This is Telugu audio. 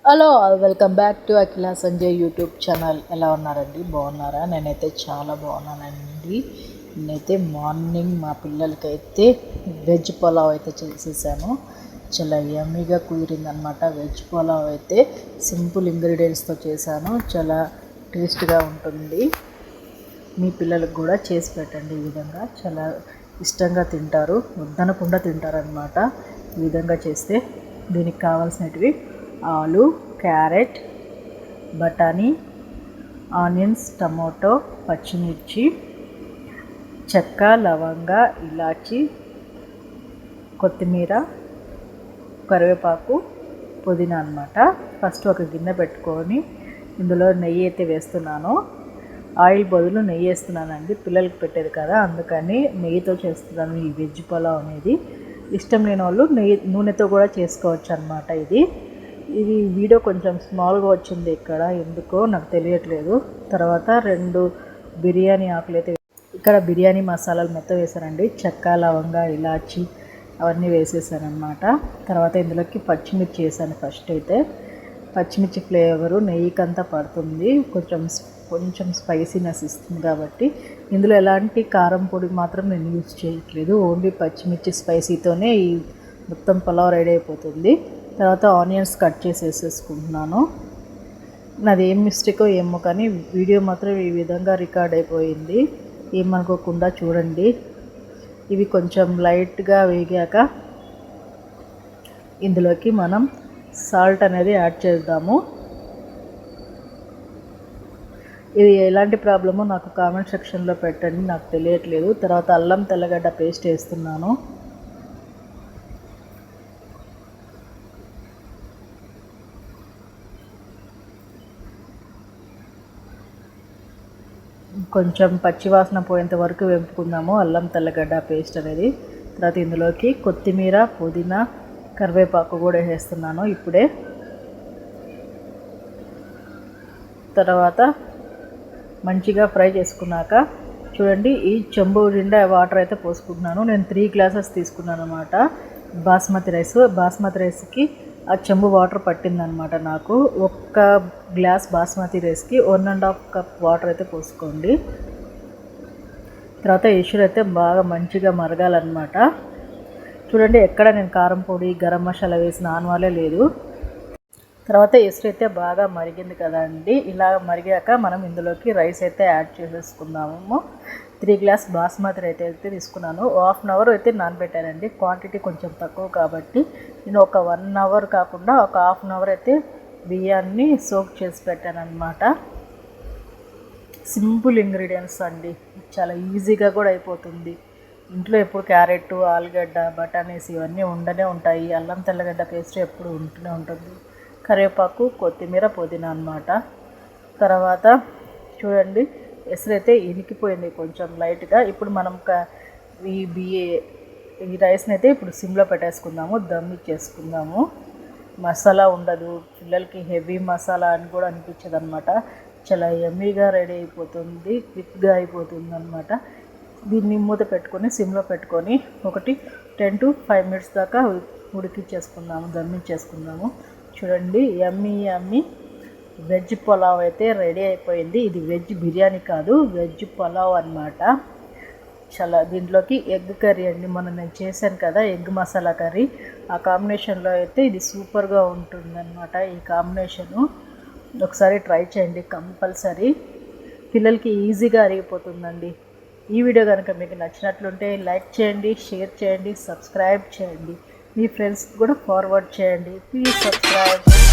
Hello welcome back to Akhila Sanjay YouTube channel. ఎలా ఉన్నారండి? బాగున్నారా? నేనైతే చాలా బాగున్నానండి. నేనైతే మార్నింగ్ మా పిల్లలకైతే వెజ్ పులావ్ అయితే చేసేసాను. చాలా యమ్మీగా కుదిరిందనమాట. వెజ్ పులావ్ అయితే సింపుల్ ఇంగ్రీడియంట్స్తో చేశాను. చాలా టేస్ట్గా ఉంటుంది. మీ పిల్లలకు కూడా చేసి పెట్టండి. ఈ విధంగా చాలా ఇష్టంగా తింటారు, వద్దనకుండా తింటారనమాట. ఈ విధంగా చేస్తే దీనికి కావాల్సినవి ఆలు, క్యారెట్, బఠానీ, ఆనియన్స్, టమోటో, పచ్చిమిర్చి, చెక్క, లవంగ, ఇలాచి, కొత్తిమీర, కరివేపాకు, పుదీనా అన్నమాట. ఫస్ట్ ఒక గిన్నె పెట్టుకొని ఇందులో నెయ్యి అయితే వేస్తున్నాను. ఆయిల్ బదులు నెయ్యి వేస్తున్నానండి. పిల్లలకి పెట్టేది కదా, అందుకని నెయ్యితో చేస్తున్నాను ఈ వెజ్ పులావ్ అనేది. ఇష్టం లేని వాళ్ళు నూనెతో కూడా చేసుకోవచ్చు అన్నమాట. ఇది వీడియో కొంచెం స్మాల్గా వచ్చింది ఇక్కడ, ఎందుకో నాకు తెలియట్లేదు. తర్వాత 2 బిర్యానీ ఆకులు అయితే ఇక్కడ బిర్యానీ మసాలాలు మొత్తం వేసానండి. చెక్క, లవంగ, ఇలాచి అవన్నీ వేసేసానమాట. తర్వాత ఇందులోకి పచ్చిమిర్చి వేసాను. ఫస్ట్ అయితే పచ్చిమిర్చి ఫ్లేవరు నెయ్యికంతా పడుతుంది, కొంచెం స్పైసీనెస్ ఇస్తుంది కాబట్టి. ఇందులో ఎలాంటి కారం పొడి మాత్రం నేను యూజ్ చేయట్లేదు. ఓన్లీ పచ్చిమిర్చి స్పైసీతోనే ఈ మొత్తం పులావ్ రెడీ అయిపోతుంది. తర్వాత ఆనియన్స్ కట్ చేసి వేసేసుకుంటున్నాను. నాది ఏం మిస్టేకో ఏమో కానీ వీడియో మాత్రం ఈ విధంగా రికార్డ్ అయిపోయింది. ఏమనుకోకుండా చూడండి. ఇవి కొంచెం లైట్గా వేగాక ఇందులోకి మనం సాల్ట్ అనేది యాడ్ చేద్దాము. ఇది ఎలాంటి ప్రాబ్లమో నాకు కామెంట్ సెక్షన్లో పెట్టండి, నాకు తెలియట్లేదు. తర్వాత అల్లం తెల్లగడ్డ పేస్ట్ వేస్తున్నాను. కొంచెం పచ్చివాసన పోయేంత వరకు వేపుకుందాము అల్లం తెల్లగడ్డ పేస్ట్ అనేది. తర్వాత ఇందులోకి కొత్తిమీర, పుదీనా, కరివేపాకు కూడా వేస్తున్నాను ఇప్పుడే. తర్వాత మంచిగా ఫ్రై చేసుకున్నాక చూడండి, ఈ చెంబు నిండా వాటర్ అయితే పోసుకుంటున్నాను. నేను 3 గ్లాసెస్ తీసుకున్నాను అనమాట బాస్మతి రైస్కి ఆ చెంబు వాటర్ పట్టిందనమాట నాకు. 1 గ్లాస్ బాస్మతి రైస్కి 1.5 కప్ వాటర్ అయితే పోసుకోండి. తర్వాత ఎసురు అయితే బాగా మంచిగా మరగాలన్నమాట. చూడండి, ఎక్కడ నేను కారం పొడి, గరం మసాలా వేసిన ఆనవాలే లేదు. తర్వాత ఎసురు అయితే బాగా మరిగింది కదండి. ఇలా మరిగాక మనం ఇందులోకి రైస్ అయితే యాడ్ చేసేసుకుందాము. 3 గ్లాస్ బాస్మతి రైస్ అయితే తీసుకున్నాను. 1/2 అవర్ అయితే నానబెట్టానండి. క్వాంటిటీ కొంచెం తక్కువ కాబట్టి నేను ఒక 1 అవర్ కాకుండా ఒక 1/2 అవర్ అయితే బియ్యాన్ని సోక్ చేసి పెట్టాను అనమాట. సింపుల్ ఇంగ్రీడియంట్స్ అండి, చాలా ఈజీగా కూడా అయిపోతుంది. ఇంట్లో ఎప్పుడు క్యారెట్, ఆలుగడ్డ, బఠానీస్ ఇవన్నీ ఉండనే ఉంటాయి. అల్లం తెల్లగడ్డ పేస్ట్ ఎప్పుడు ఉంటూనే ఉంటుంది. కరివేపాకు, కొత్తిమీర, పుదీనా అన్నమాట. తర్వాత చూడండి, ఎసరైతే ఇనికిపోయింది కొంచెం లైట్గా. ఇప్పుడు మనం ఈ రైస్ని అయితే ఇప్పుడు సిమ్లో పెట్టేసుకుందాము, దమ్ ఇచ్చేసుకుందాము. మసాలా ఉండదు, పిల్లలకి హెవీ మసాలా అని కూడా అనిపించదు అనమాట. చాలా యమ్మీగా రెడీ అయిపోతుంది, క్విక్గా అయిపోతుంది అనమాట. దీన్ని మూత పెట్టుకొని సిమ్లో పెట్టుకొని 10 to 5 minutes దాకా ఉడికిచ్చేసుకుందాము, దమ్ ఇచ్చేసుకుందాము. చూడండి, యమ్మీ వెజ్ పులావ్ అయితే రెడీ అయిపోయింది. ఇది వెజ్ బిర్యానీ కాదు, వెజ్ పులావ్ అన్నమాట. చాలా దీంట్లోకి ఎగ్ కర్రీ అండి, నేను చేశాను కదా ఎగ్ మసాలా కర్రీ, ఆ కాంబినేషన్లో అయితే ఇది సూపర్గా ఉంటుందన్నమాట. ఈ కాంబినేషను ఒకసారి ట్రై చేయండి కంపల్సరీ. పిల్లలకి ఈజీగా అరిగిపోతుందండి. ఈ వీడియో కనుక మీకు నచ్చినట్లుంటే లైక్ చేయండి, షేర్ చేయండి, సబ్స్క్రైబ్ చేయండి. మీ ఫ్రెండ్స్కి కూడా ఫార్వర్డ్ చేయండి. Please subscribe.